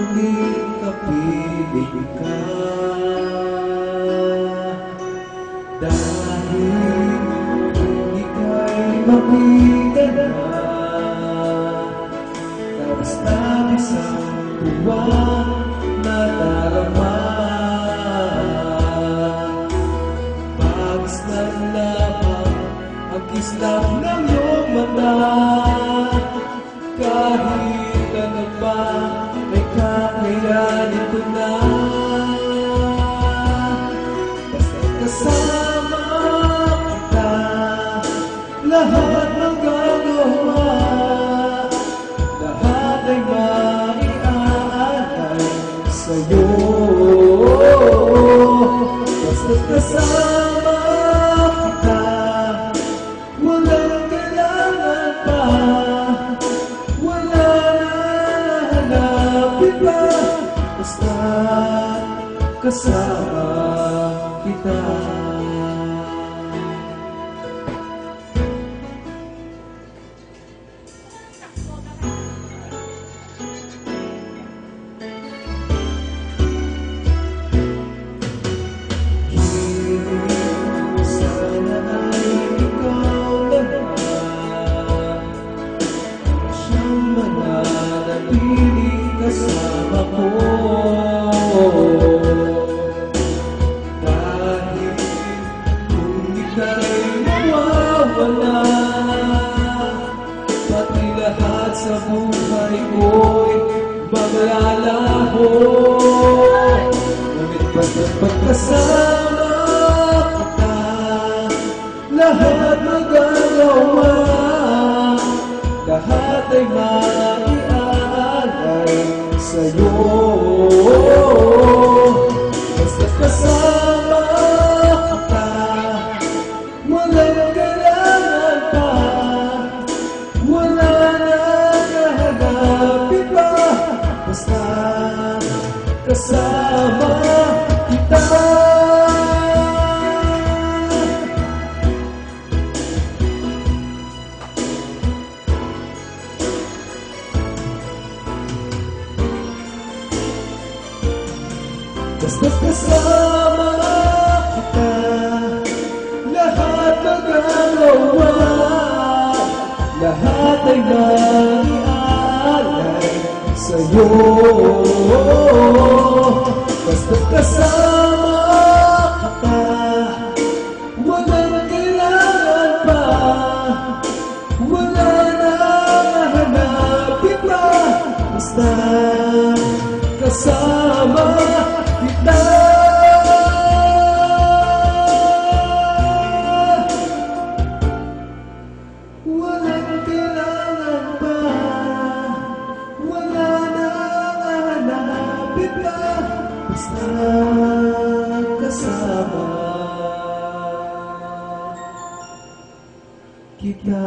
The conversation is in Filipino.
ngunit kapiling ka. Dahil kung ika'y makita na, labis-labis ang tuwang nadarama. Magislan lamang ang kislap ng iyong mata. Kahit ano pa ay kakayanin ko na. Basta't kasama kita, lahat ng gagawa, lahat ay maiaalay sa'yo. Basta't kasama kita, walang kailangan pa, wala na hanapin pa. Basta't kasama kita. Sana ay ikaw lahat, siyang mananatiling kasama ko. Kahit kung ika'y mawawala, pati lahat sa buhay ko'y maglalaho. Ngunit basta't pagkasama kita, lahat magagawa, lahat ay maiaalay sa'yo. Basta't kasama kita, walang kailangan pa, wala na hahanapin pa. Basta't kasama kita. Basta't kasama kita, lahat magagawa, lahat ay maiaalay sa'yo. Basta't kasama kita, walang kailangan pa, wala na hahanapin pa. Basta't kasama kita. Walang kailangan pa, wala na hahanapin pa. Basta't kasama kita.